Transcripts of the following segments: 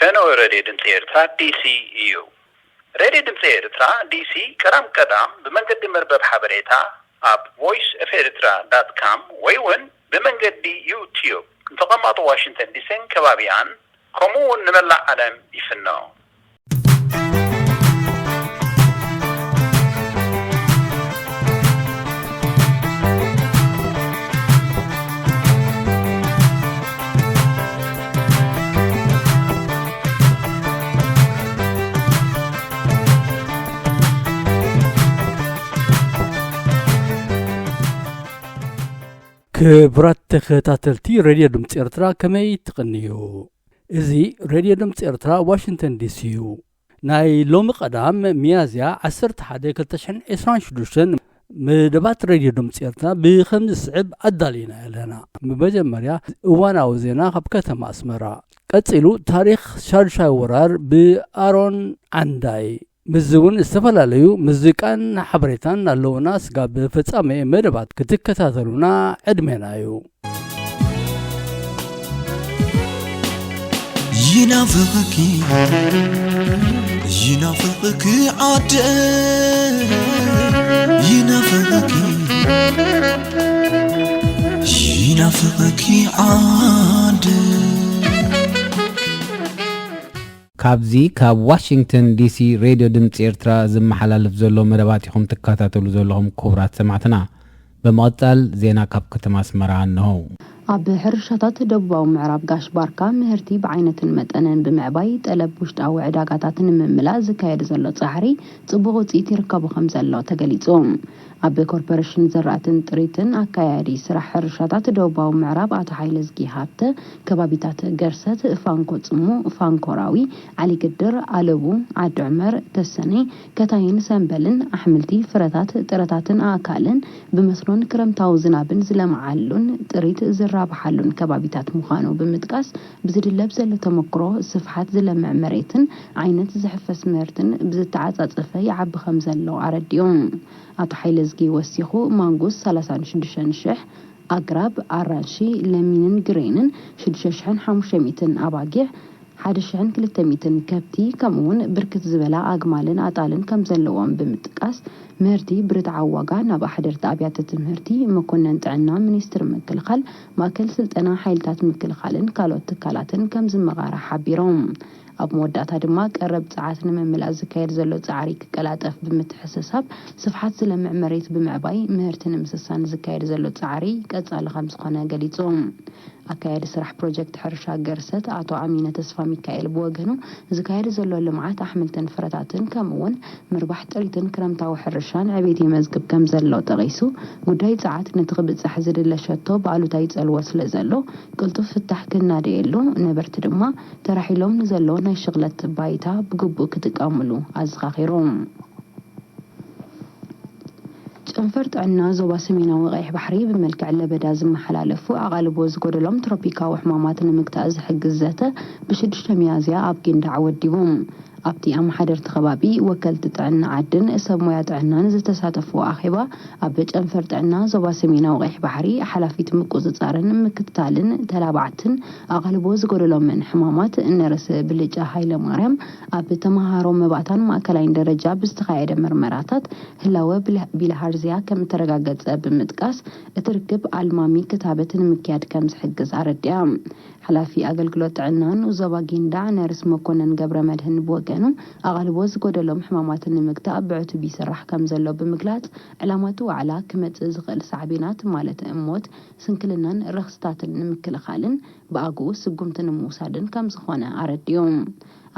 نانو راديو دمت إيرترا DCEU راديو دمت إيرترا DC كرام قدام بمنقد مربب حبريتا اب voiceoferitrea.com ويون بمنقد يوتيوب انتقامات واشنطن ديسين كبابيان كمون نملع علم يفنو كبرات تخطاتلتي راديو دمت إرترا كمي تقنيو إزي راديو دمت إرترا واشنطن دي سيو ناي لوم قدام ميازيا 11/2026 مدبات راديو دمت إرترا بخمس سعب أدالينا لنا مبجمريا وانا وزينا بكتم أسمرا قتلو تاريخ شارشاي ورار بآرون عنداي مزون استفلاليو مزيقان حبريتان اللونا سقاب فتصامي مدبات كتكتاتلونا عدمينايو ينافقكي عاد ينافقكي عاد كابزي كاب واشنطن دي سي راديو دمت إرترا زمحلالف زلو مدباتيكم تكاتاتلو زلوهم كبرات سمعتنا بمقتل زينا كاب كتماس مرعان نهو ኣብ ሕርሻታት ደቡባዊ ምዕራብ ጋሽ ባርካ ምህርቲ ብዓይነትን መጠንን ብምዕባይ ጠለብ ውሽጣዊ ዕዳጋታትን ምምላእ ዝካየድ ዘሎ ጻዕሪ ጽቡቕ ውጽኢት ይርከቡ ከም ዘሎ ተገሊጹ ኣብ ኮርፖሬሽን ዘራእትን ጥሪትን ኣካያዲ ስራሕ ሕርሻታት ደቡባዊ ምዕራብ ኣቶ ሓይለዝጊ ሃብተ ከባቢታት ገርሰት ፋንኮ ጽሙ ፋንኮራዊ ዓሊ ግድር ኣለቡ ዓዲ ዑመር ተሰኔ ከታይን ሰንበልን ኣሕምልቲ ፍረታት ጥረታትን ኣካልን ብመስኖን ክረምታዊ ዝናብን ዝለምዓሉን ጥሪት ዝራብሓሉን ከባቢታት ምዃኑ ብምጥቃስ ብዝድለብ ዘሎ ተመክሮ ስፍሓት ዝለምዕ መሬትን ዓይነት ዝሕፈስ ምህርትን ብዝተዓጻጸፈ ይዓቢ ከም ዘሎ ኣረድዮም ኣቶ ሓይለዝጊ ወሲኹ ማንጎስ 36,000 ኣግራብ ኣራንሺ ለሚንን ግሬንን 6,500 ኣባጊዕ 1,200 ከብቲ ከምኡውን ብርክት ዝበላ ኣግማልን ኣጣልን ከም ዘለዎም ብምጥቃስ ምህርቲ ብርትዓዊ ዋጋ ናብ ኣሕደርቲ ኣብያተ ትምህርቲ መኮነን ጥዕና ሚኒስትር ምክልኻል ማእከል ስልጠና ሓይልታት ምክልኻልን ካልኦት ትካላትን ከም ዝመቓራ ሓቢሮም ኣብ መወዳእታ ድማ ቀረብ ፀዓት ንምምላእ ዝካየድ ዘሎ ጻዕሪ ክቀላጠፍ ብምትሕስሳብ ስፍሓት ዝለምዕ መሬት ብምዕባይ ምህርትን ምስሳን ዝካየድ ዘሎ ጻዕሪ ቀጻሊ ከም ዝኾነ ገሊጾም ኣካያዲ ስራሕ ፕሮጀክት ሕርሻ ገርሰት ኣቶ ኣሚነ ተስፋ ሚካኤል ብወገኑ ዝካየድ ዘሎ ልምዓት ኣሕምልትን ፍረታትን ከምኡውን ምርባሕ ጥሪትን ክረምታዊ ሕርሻን ዕቤት የመዝግብ ከም ዘሎ ጠቒሱ ጉዳይ ፀዓት ነቲ ክብፅሕ ዝድለ ሸቶ ብኣሉታዊ ፀልዎ ስለ ዘሎ ቅልጡፍ ፍታሕ ክናደየሉ ነበርቲ ድማ ተራሒሎም ንዘሎ ናይ ሽቕለት ባይታ ብግቡእ ክጥቀምሉ ኣዘኻኺሮም ጨንፈር ጥዕና ዞባ ሰሜናዊ ቀይሕ ባሕሪ ብመልክዕ ለበዳ ዝመሓላለፉ ኣቓልቦ ዝጎደሎም ትሮፒካዊ ሕማማት ንምግታእ ዝሕግዝ ዘተ ብ6 ሚያዝያ ኣብ ጊንዳ ዓወዲቦም ኣብቲ ኣመሓደርቲ ከባቢ ወከልቲ ጥዕና ዓድን ሰብ ሞያ ጥዕናን ዝተሳተፉ ኣኼባ ኣብ ጨንፈር ጥዕና ዞባ ሰሜናዊ ቀይሕ ባሕሪ ሓላፊት ምቁፅጻርን ምክትታልን ተላባዕትን ኣቓልቦ ዝጎደሎምን ሕማማት ነርስ ብልጫ ሃይለ ማርያም ኣብ ተማሃሮ መባእታን ማእከላይን ደረጃ ብዝተኻየደ ምርመራታት ህላወ ቢልሃርዝያ ከም ተረጋገጸ ብምጥቃስ እትርክብ ኣልማሚ ክታበትን ምክያድ ከም ዝሕግዝ ኣረድያ ሓላፊ ኣገልግሎት ጥዕናን ዞባ ጊንዳ ነርስ መኮነን ገብረ መድህን ብወገኑ ኣቓልቦ ዝጎደሎም ሕማማትን ንምግታእ ብዕቱብ ይስራሕ ከም ዘሎ ብምግላጽ ዕላማቱ ዋዕላ ክመጽእ ዝኽእል ሳዕቢናት ማለት እሞት ስንክልናን ረኽስታትን ንምክልኻልን ብኣግኡ ስጉምትን ምውሳድን ከም ዝኾነ ኣረድዮም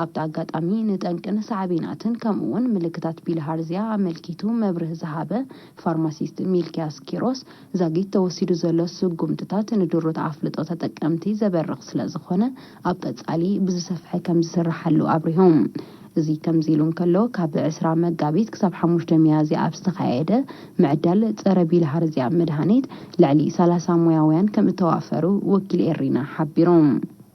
ኣብቲ ኣጋጣሚ ንጠንቅን ሳዕቢናትን ከምኡውን ምልክታት ቢልሃርዝያ ኣመልኪቱ መብርህ ዝሃበ ፋርማሲስት ሚልኪያስ ኪሮስ ዛጊት ተወሲዱ ዘሎ ስጉምትታት ንድሩት ኣፍልጦ ተጠቀምቲ ዘበርቕ ስለ ዝኾነ ኣብ ቀጻሊ ብዝሰፍሐ ከም ዝስራሓሉ ኣብሪሆም እዚ ከምዚሉ እንከሎ ካብ 20 መጋቢት ክሳብ 5 ሚያዝያ ኣብ ዝተኻየደ ምዕዳል ፀረ ቢልሃርዝያ መድሃኒት ልዕሊ 30 ሙያውያን ከም ዝተዋፈሩ ወኪል ኤሪና ሓቢሮም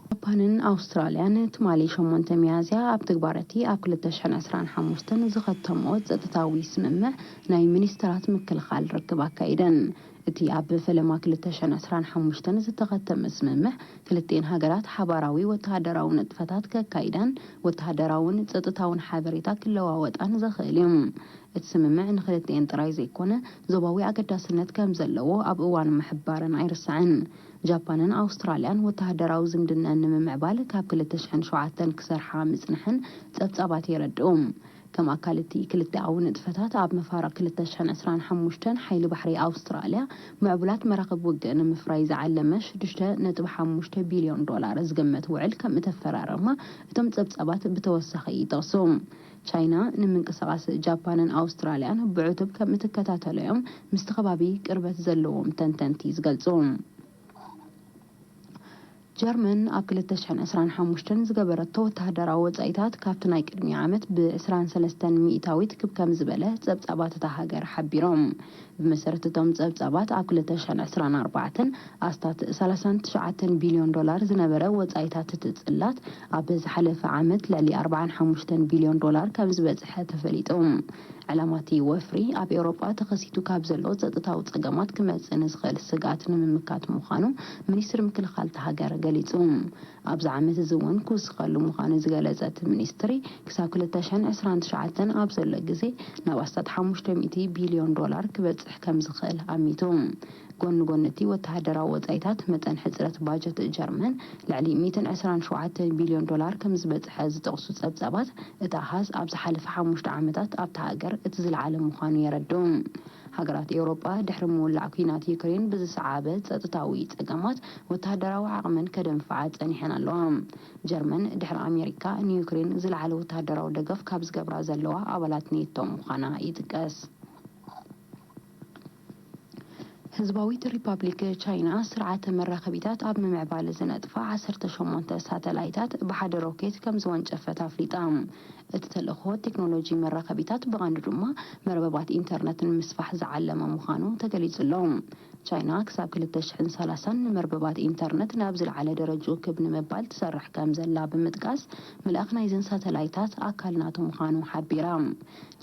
ጃፓንን ኣውስትራልያን ትማሊ 8 ሚያዝያ ኣብ ተግባረቲ ኣብ 2025 ዝኸተመዎ ጸጥታዊ ስምምዕ ናይ ሚኒስትራት ምክልኻል ርክብ ኣካይደን እቲ ኣብ ፈለማ 2025 ዝተኸተመ ስምምዕ ክልቴን ሃገራት ሓባራዊ ወተሃደራዊ ንጥፈታት ከካይዳን ወተሃደራውን ጸጥታውን ሓበሬታ ክለዋወጣን ዘኽእል እዮም። እቲ ስምምዕ ንክልቴን ጥራይ ዘይኮነ ዞባዊ ኣገዳስነት ከም ዘለዎ ኣብ እዋን ምሕባርን ኣይርስዕን። ጃፓንን ኣውስትራልያን ወተሃደራዊ ዝምድና ንምምዕባል ካብ 2007 ክሰርሓ ምጽንሕን ጸብጻባት የረድኦም። كما قالتي كلتاو نطفتات اب مفارق 2025 حيل بحري أستراليا معبولات مراقب وجن مفرايز علمش 6.5 بليون دولار زقمت وعل كم تفرارما تم تصبصبات بتوسخي تصوم تشاينا نمنقسقاس جابانن أستراليان بعتب كم تكتاتلهم مستخبابي قربت زلوم تنتنتي زغلصوم جرمن ኣብ 2025 ዝገበረቶ ወተሃደራዊ ወጻኢታት ካብቲ ናይ ቅድሚ ዓመት ብ23 ሚእታዊት ከም ዝበለ ጸብጻባት እታ ሃገር ሓቢሮም ብመሰረት እቶም ጸብጻባት ኣብ 2024 ኣስታት 39 ቢልዮን ዶላር ዝነበረ ወጻኢታት ትጽላት ኣብ ዝሓለፈ ዓመት ልዕሊ 45 ቢልዮን ዶላር ከም ዝበጽሐ ተፈሊጦም علامات وفري ኣብ ኤውሮጳ ተኸሲቱ ካብ ዘሎ ጸጥታዊ ጸገማት ክመጽእ ዝኽእል ስጋት ንምምካት ምዃኑ ሚኒስትር ምክልኻል ሃገር ገሊጹ ኣብ ዓመት ዝውን ክውስኸሉ ምዃኑ ዝገለጸት ሚኒስትሪ ክሳብ 2029 ኣብ ዘሎ ግዜ ናብ 500 ቢልዮን ዶላር ክበጽሕ ከም ዝኽእል ኣሚቱ ጎንጎንቲ ወተሃደራዊ ወጻኢታት መጠን ሕጽረት ባጀት ጀርመን ልዕሊ 127 ቢልዮን ዶላር ከም ዝበጽሐ ዝጠቕሱ ጸብጻባት እታ ሃዝ ኣብ ዝሓለፈ 5 ዓመታት ኣብ ሃገር እቲ ዝለዓለ ምዃኑ የረድኡ ሃገራት ኤውሮጳ ድሕሪ ምውላዕ ኩናት ዩክሬን ብዝሰዓበ ጸጥታዊ ጸገማት ወተሃደራዊ ዓቕመን ከደንፍዓ ጸኒሐን ኣለዋ ጀርመን ድሕሪ ኣሜሪካ ንዩክሬን ዝለዓለ ወተሃደራዊ ደገፍ ካብ ዝገብራ ዘለዋ ኣባላት ኔቶ ምዃና ይጥቀስ ህዝባዊት ሪፐብሊክ ቻይና ስርዓተ መራኸቢታት ኣብ ምምዕባል ዝነጥፋ 18 ሳተላይታት ብሓደ ሮኬት ከም ዝወንጨፈት ኣፍሊጣ እቲ ተልእኾ ቴክኖሎጂ መራኸቢታት ብቐንዱ ድማ መርበባት ኢንተርነትን ምስፋሕ ዝዓለመ ምዃኑ ተገሊጹሎም ቻይና ክሳብ 2030 መርበባት ኢንተርነት ናብ ዝለዓለ ደረጃ ክብ ንምባል ትሰርሕ ከም ዘላ ብምጥቃስ መልኣኽ ናይዘን ሳተላይታት ኣካል ናቱ ምዃኑ ሓቢራ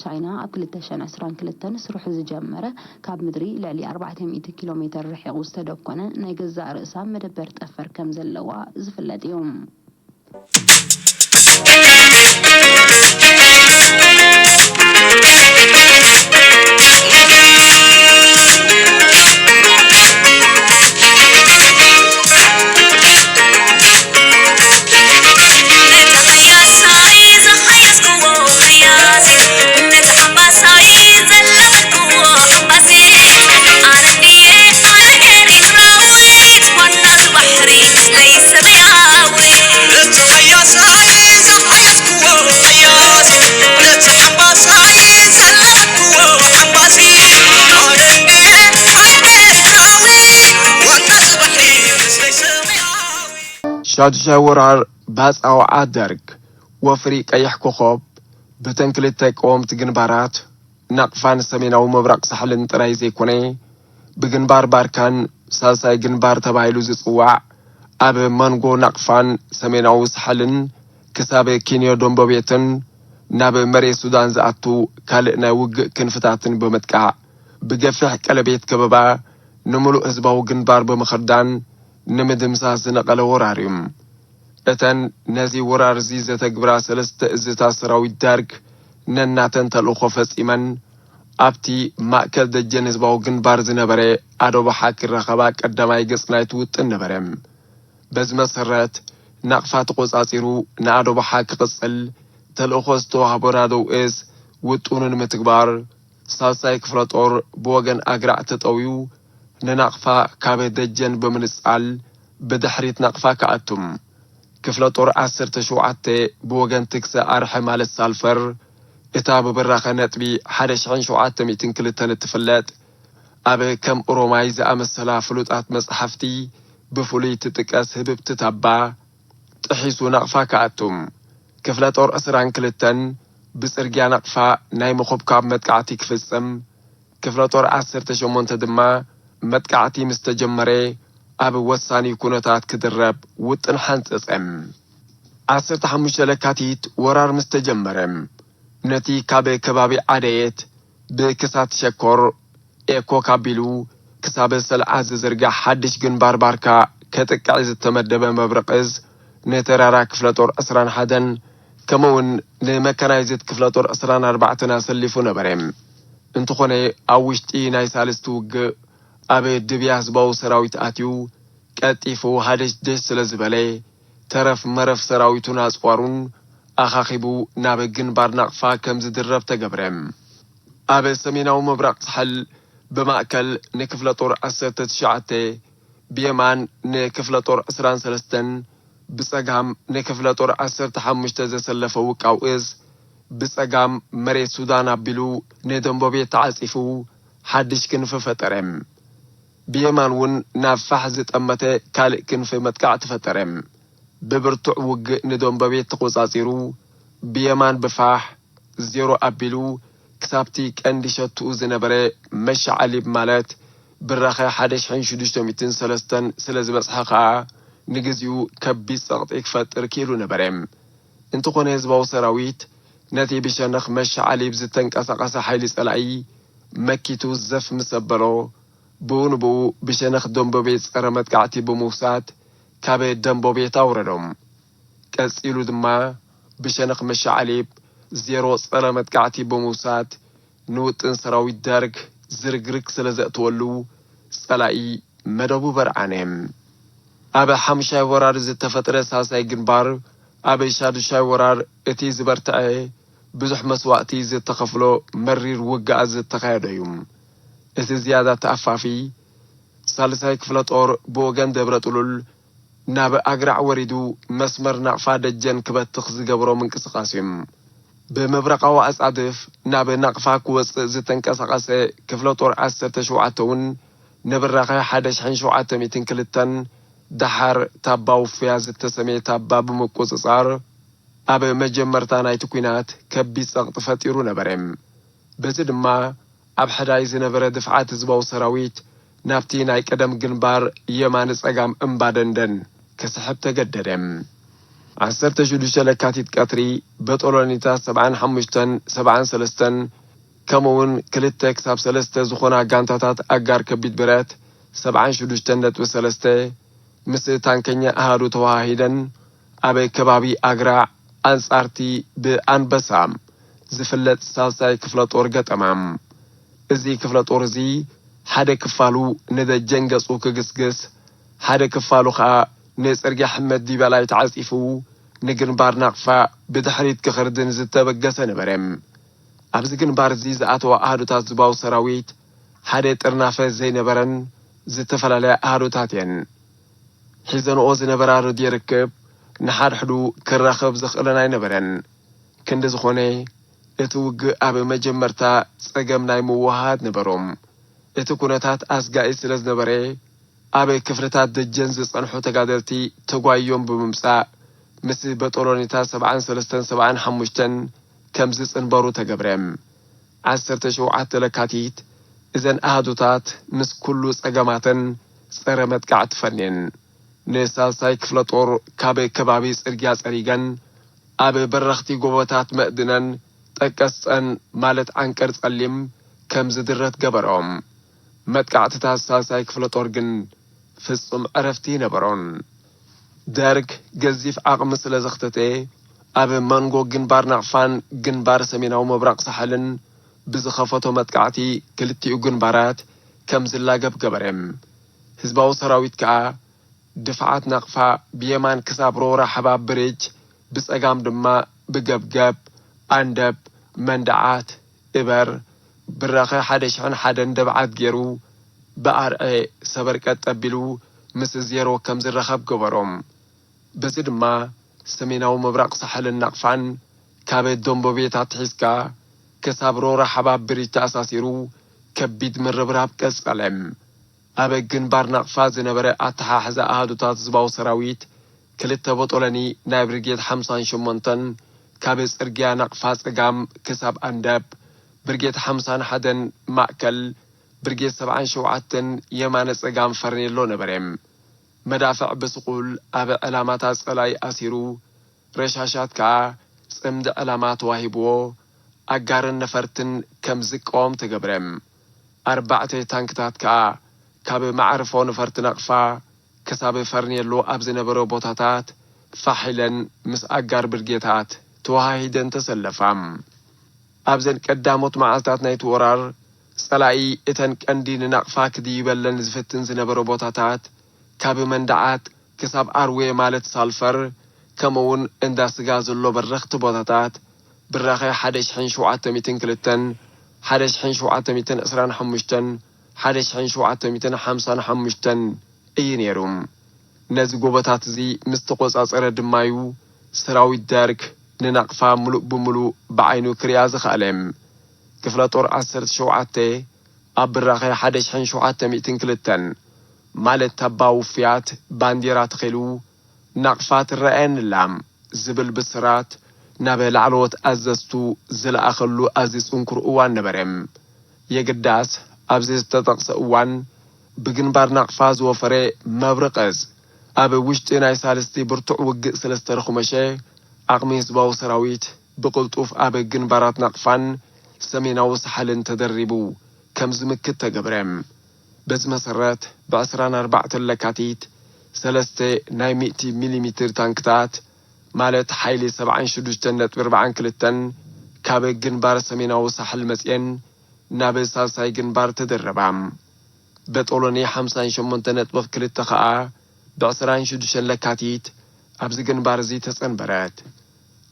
ቻይና ኣብ 2022 ስርሑ ዝጀመረ ካብ ምድሪ ልዕሊ 400 ኪሎ ሜትር ርሒቑ ዝተደኮነ ናይ ገዛእ ርእሳ መደበር ጠፈር ከም ዘለዋ ዝፍለጥ እዮም شادشا ورار باس أو عادرك وفري كيح كوخوب بتنكلتك قوم تجنبارات نقفان سمينا ومبرق سحلن ترايزي كوني بجنبار باركان سالساي جنبار تبايلو زيصواع أب مانغو نقفان سمينا وسحلن كساب كينيو دومبوبيتن ناب مري سودان زعتو كالقنا وج كنفتاتن بمتكع بجفح كلبيت كبابا نملو هزباو جنبار بمخردان نمدمساس نقل وراريم اتن نازي ورار زيزة تقبرا سلست ازتا سراوي دارك نناتن تلوخو فسيمن ابتي مأكل دجن هزباو جنبار زنبري ادو بحاك الرخباك قدماي قصناي توت النبرم بز مسرات نقفات قصاصيرو نادو بحاك قصل تلوخو استوها برادو اس وطونن متقبار سالساي كفرطور بوغن اقرع تطويو ننقفا كابي دجن بمنسال بدحريت نقفا كأتم كفلا طور 10 شوعات بوغن تكسا أرحي مال السالفر إتاب براخة نتبي 11 شوعات 200 كلتان التفلات أبي كم أرومايز أمسلا فلوتات مصحفتي بفولي تتكاس هبب تتابع تحيسو نقفا كأتم كفلا طور 10 كلتان بسرقيا نقفا نايم خوب كاب متقعتي كفسم كفلا طور 10 شومون تدما متقعتي مستجمري ኣብ ወሳኒ ኩነታት ክድረብ ውጥን ሓንጸጸም 15 ለካቲት ወራር ምስ ተጀመረ ነቲ ካብ ከባቢ ዓደየት ብክሳት ሸኮር ኤኮ ካቢሉ ክሳብ ሰልዓ ዝዝርጋሕ ሓድሽ ግንባር ባርካ ከጥቃዕ ዝተመደበ መብረቕዝ ነተራራ ክፍለ ጦር 21 ከምውን ንመካናይዝት ክፍለ ጦር 24 ኣሰሊፉ ነበረ እንትኾነ ኣብ ውሽጢ ናይ ሳልስቲ ውግእ ኣብ ድብያ ህዝባዊ ሰራዊት ኣትዩ ቀጢፉ ሓድሽ ደስ ስለ ዝበለ ተረፍ መረፍ ሰራዊቱን ኣጽዋሩን ኣኻኺቡ ናብ ግንባር ናቕፋ ከም ዝድረብ ተገብረ ኣብ ሰሜናዊ ምብራቕ ሳሕል በማእከል ንክፍለ ጦር 19 ብየማን ንክፍለ ጦር 23 ብጸጋም ንክፍለ ጦር 15 ዘሰለፈ ውቃው እዝ ብጸጋም መሬት ሱዳን ኣቢሉ ንደንቦቤት ተዓጺፉ ሓድሽ ክንፍ ፈጠረ ብየማን ውን ናብ ፋሕ ዝጠመተ ካልእ ክንፍ መጥቃዕ ተፈጠረ ብብርቱዕ ውግእ ንደንቦቤት ተቆጻጺሩ ብየማን ብፋሕ 0 ኣቢሉ ክሳብቲ ቀንዲ ሸትኡ ዝነበረ መሻዓሊብ ማለት ብራኸ 1603 ስለ ዝበጽሐ ኸዓ ንግዚኡ ከቢድ ጸቕጢ ክፈጥር ኪሉ ነበረ እንትኾነ ህዝባዊ ሰራዊት ነቲ ብሸነኽ መሻዓሊብ ዝተንቀሳቐሰ ሓይሊ ጸላኢ መኪቱ ዘፍ ምሰበሎ ብኡንብኡ ብሸነኽ ደንቦቤት ጸረ መጥቃዕቲ ብምውሳድ ካብ ደንቦቤት ኣውረዶም ቀጺሉ ድማ ብሸነኽ መሻዓሊብ 0 ጸረ መጥቃዕቲ ብምውሳድ ንውጥን ሰራዊት ደርግ ዝርግርግ ስለ ዘእትወሉ ጸላኢ መደቡ በርዓነ ኣብ 5 ወራር ዝተፈጥረ ሳልሳይ ግንባር ኣብ 6 ወራር እቲ ዝበርትዐ ብዙሕ መስዋዕቲ ዝተኸፍሎ መሪር ውግእ ዝተኻየደ እዩ እቲ ዝያዳ ተኣፋፊ ሳልሳይ ክፍለ ጦር ብወገን ደብረ ጥሉል ናብ ኣግራዕ ወሪዱ መስመር ናቕፋ ደጀን ክበትኽ ዝገብሮ ምንቅስቓስ እዩ ብምብረቃዊ ኣጻድፍ ናብ ናቕፋ ክወፅእ ዝተንቀሳቐሰ ክፍለ ጦር 17 ውን ንብራኸ 1702 دحر تاباو فياز التسمية تابا بمقصصار أبي مجمرتان أي تكوينات كبي سقط فتيرون برم بزد ما أب حدايز نبرة دفعات زباو سراويت نافتين أي كدم جنبار يمانس أقام أمبادندن كسحب تقدرم عسرت جدو شلكاتي كاتري بطولانيتا 7 كمون كلتك ساب سلسته زخونا قانتاتات أقار كبيت برات 7 مثل تانكنيا أهارو تواهيدن أبي كبابي أقرع أنصارتي بأنبسام زفلت سالساي كفلت أورغت أمام إزي كفلت أورزي حدا كفالو ندى جنجس وكجسجس حدا كفالو خا ناس أرجع حمد دي بلاي تعزيفو نجن بار نقفا بدحريت كخردن زتبقسن برم أبزقن بار زيز أتوا أهارو تازباو سراويت حدا ترنافة زي نبرن زتفلالي أهارو تاتين حيزن أوز نبرارو ديركب نحار حدو كراخب زخلنا نبرن كند زخوني اتوق أبي مجمرتا سقم ناي موهات نبروم اتو كونتات أسقائي سلز نبري أبي كفرتات دجنز صنحو تقادرتي تقويون بممسا مثل بطولونيتا 7 كمزيس انبارو تقبرم 10 شوعات لكاتيت إذن أهدوتات مس كلو سقماتن سرمت قاعد فنين نسالساي كفلطور كابي كبابيس إرجاز أريغان أبي برختي قوبتات مأدنان تكسن مالت عنكر تقلم كم زدرت قبرهم متقعتتا سالساي كفلطور جن فصم عرفتي نبرون دارك جزيف عقم سلزختتي أبي منغو جنبار نعفان جنبار سمينا ومبرق سحلن بزخفتو متقعتي كلتي جنبارات كم زلاقب قبرهم هزباو سراويت كا دفعات نقفا بيمان كسابرو رحباب بريج بس أقام دما بقبقب أندب مندعات إبر براخي حدشان حدن دبعات جيرو بقار اي سبركات تبلو مس زيرو كم زرخب قبروم بس دما سميناو مبرق سحل النقفان كابت دنبو بيتات حسكا كسابرو رحباب بريج تأساسيرو كبيد من ربراب كسقلم أبي جنبار نقفا زنبرة أتحا حزا أهدوتات زباو سراويت كلتا بطولاني نايب رجيت 58 كابس إرجيا نقفا سقام كساب أندب برجيت 51 مأكل برجيت 7 يمانس سقام فرنيلو نبرم መዳፍዕ በስቁል ኣብ ዕላማታት ጸላይ ኣሲሩ ረሻሻት ከዓ ጽምዲ ዕላማት ዋሂብዎ ኣጋርን ነፈርትን ከም ዝቆም ተገብረም 4 ታንክታት ከዓ ካብ ማዕርፎ ነፈርቲ ነቕፋ ክሳብ ፈርኔሎ ኣብ ዝነበረ ቦታታት ፋሒለን ምስ ኣጋር ብርጌታት ተዋሂደን ተሰለፋም ኣብዘን ቀዳሞት መዓልታት ናይቲ ወራር ጸላኢ እተን ቀንዲ ንናቕፋ ክድይበለን ዝፍትን ዝነበረ ቦታታት ካብ መንዳዓት ክሳብ ኣርዌ ማለት ሳልፈር ከምውን እንዳ ስጋ ዘሎ በረኽቲ ቦታታት ብራኸ 1702 1725 1755 እዩ ነይሩም ነዚ ጎቦታት እዚ ምስ ተቆጻጸረ ድማዩ ሰራዊት ደርግ ንናቕፋ ሙሉእ ብምሉእ ብዓይኑ ክሪያ ዝኽኣለም ክፍለ ጦር 17 ኣብ ብራኸ 1702 ማለት ታባው ፍያት ባንዴራ ተኺሉ ናቕፋ ትረአየንላም ዝብል ብስራት ናብ ላዕለዎት ኣዘዝቱ ዝለኣኸሉ ኣዝዩ ጽንኩር እዋን ነበረም የግዳስ ኣብዚ ዝተጠቕሰ እዋን ብግንባር ናቕፋ ዝወፈረ መብረቐዝ ኣብ ውሽጢ ናይ ሳልስቲ ብርቱዕ ውግእ 3 ዓቕሚ ህዝባዊ ሰራዊት ብቕልጡፍ ኣብ ግንባራት ናቕፋን ሰሜናዊ ሳሕልን ተደሪቡ ከም ዝምክት ተገብረም በዚ መሰረት ብ24 ለካቲት 3 ናይ 100 ሚሊ ታንክታት ማለት ሓይሊ 76.42 ካብ ግንባር ሰሜናዊ ሳሕል መጽየን ናብ ሳልሳይ ግንባር ተደረባም በጦሎኒ 58.2 ከዓ ብ26 ለካቲት ኣብዚ ግንባር እዚ ተጸንበረት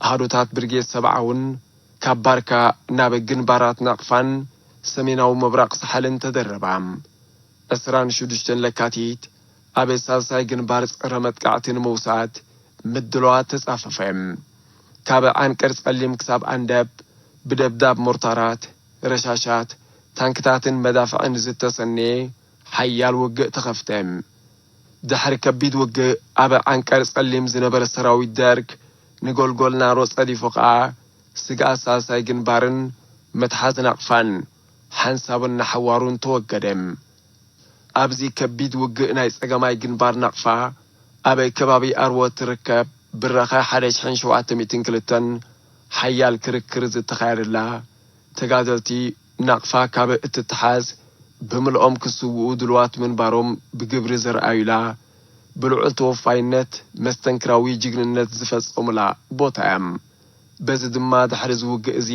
ኣሃዶታት ብርጌድ 70ውን ካብ ባርካ ናብ ግንባራት ናቕፋን ሰሜናዊ ምብራቕ ሳሕልን ተደረባም 26 ለካቲት ኣብ ሳልሳይ ግንባር ጸረ መጥቃዕቲ ንምውሳድ ምድለዋት ተጻፈፈም ካብ አንቀር ጸሊም ክሳብ አንደብ ብደብዳብ ሞርታራት ረሻሻት ታንክታትን መዳፍዕን ዝተሰነ ሓያል ውግእ ተኸፍተም ድሕሪ ከቢድ ውግእ ኣብ አንቀር ጸሊም ዝነበረ ሰራዊት ደርግ ንጎልጎልና ሮጸዲፉ ከዓ ስጋእ ሳልሳይ ግንባርን መትሓዝ ናቕፋን ሓንሳብን ናሕዋሩን ተወገደም ኣብዚ ከቢድ ውግእ ናይ ጸገማይ ግንባር ናቕፋ ኣብ ከባቢ ኣርወት ትርከብ ብራኸ 1702 ሓያል ክርክር ዝተኻየደላ ተጋደልቲ ናቕፋ ካብ እትትሓዝ ብምልኦም ክስውኡ ድልዋት ምንባሮም ብግብሪ ዘርኣዩላ ብልዑል ተወፋይነት መስተንክራዊ ጅግንነት ዝፈጸሙላ ቦታ እያም በዚ ድማ ድሕሪ ዝውግእ እዚ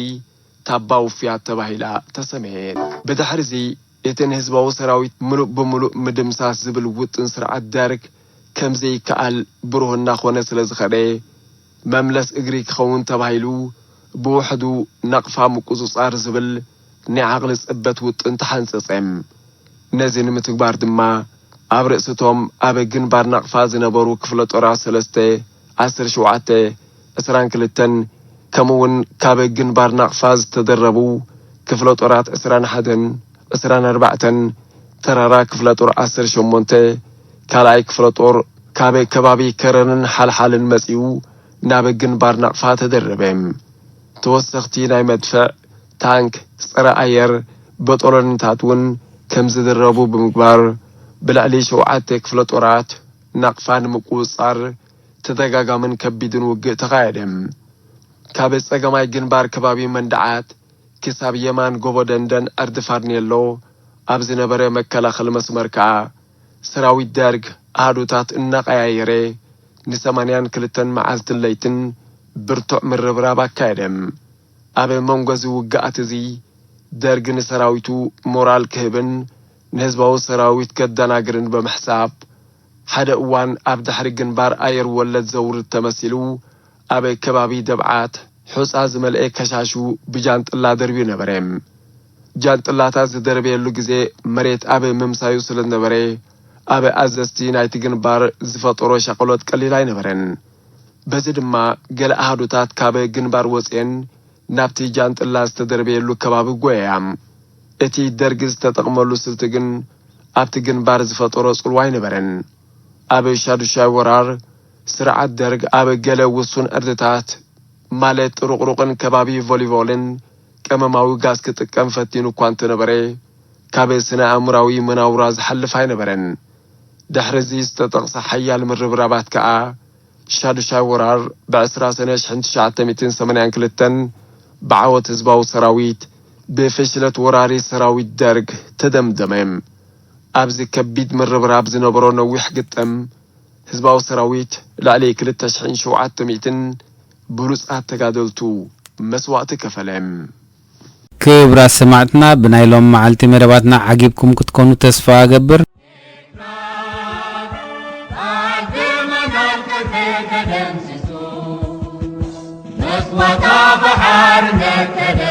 ታባው ፍያት ተባሂላ ተሰምየት ብድሕሪ እዚ እተን ህዝባዊ ሰራዊት ሙሉእ ብምሉእ ምድምሳስ ዝብል ውጥን ስርዓት ደርግ ከምዚ ይከኣል ብሩህና ኾነ ስለ ዝኸደ መምለስ እግሪ ክኸውን ተባሂሉ ብውሕዱ ናቕፋ ምቁፅጻር ዝብል ናይ ዓቕሊ ጽበት ውጥን ተሓንጸጸም ነዚ ንምትግባር ድማ ኣብ ርእስቶም ኣብ ግንባር ናቕፋ ዝነበሩ ክፍለ ጦራት 3 17 22 ከምውን ካብ ግንባር ናቕፋ ዝተደረቡ ክፍለ ጦራት 21 24 ተራራ ክፍለ ጦር 18 ካልኣይ ክፍለ ጦር ካብ ከባቢ ከረንን ሓልሓልን መጺኡ ናብ ግንባር ናቕፋ ተደረበም ተወሰኽቲ ናይ መድፍዕ ታንክ ጸረ ኣየር በጦሎንታት ውን ከም ዝደረቡ ብምግባር ብላዕሊ 7 ክፍለ ጦራት ናቕፋ ንምቁፅጻር ተደጋጋምን ከቢድን ውግእ ተኻየደም ካብ ጸገማይ ግንባር ከባቢ መንዳዓት ክሳብ የማን ጎቦ ደንደን ኣርድፋርኔሎ ኣብ ዝነበረ መከላኸሊ መስመር ከዓ ሰራዊት ደርግ ኣሃዶታት እናቀያየረ ን82 መዓልትን ለይትን ብርቱዕ ምርብራብ ኣካየደም ኣብ መንጎዚ ውግኣት እዚ ደርግ ንሰራዊቱ ሞራል ክህብን ንህዝባዊ ሰራዊት ከደናግርን ብምሕሳብ ሓደ እዋን ኣብ ድሕሪ ግንባር ኣየር ወለድ ዘውርድ ተመሲሉ ኣብ ከባቢ ደብዓት ሑፃ ዝመልአ ከሻሹ ብጃንጥላ ደርቢ ነበረም ጃንጥላታት ዝደርበየሉ ግዜ መሬት ኣብ ምምሳዩ ስለነበረ ኣብ ኣዘዝቲ ናይቲ ግንባር ዝፈጠሮ ሸቐሎት ቀሊል ኣይነበረን በዚ ድማ ገለ ኣሃዶታት ካብ ግንባር ወፅየን ናብቲ ጃንጥላ ዝተደርበየሉ ከባቢ ጎያም እቲ ደርግ ዝተጠቕመሉ ስልቲ ግን ኣብቲ ግንባር ዝፈጠሮ ጽልዋ ኣይነበረን ኣብ ሻዱሻይ ወራር ስርዓት ደርግ ኣብ ገለ ውሱን ዕርድታት ማለት ሩቕሩቕን ከባቢ ቮሊቦልን ቀመማዊ ጋዝ ክጥቀም ፈቲኑ እኳ እንተነበረ ካብ ስነ ኣእምራዊ መናውራ ዝሓልፍ ኣይነበረን دحرزي استطقص حيال من ربرابات كأ شادشاي ورار بعسرا سنة 1982 بعوت هزباو سراويت بفشلة وراري سراويت درج تدمدمم أبز كبيد من ربراب زنبرو نوح قطم هزباو سراويت لعلي كل التشحين شوعات تميتن برسقات تقادلتو مسوات كفلم كبرا سمعتنا بنايلوم معلتي مرباتنا عجيبكم كتكونوا تسفا قبر نسوة بحر نتدى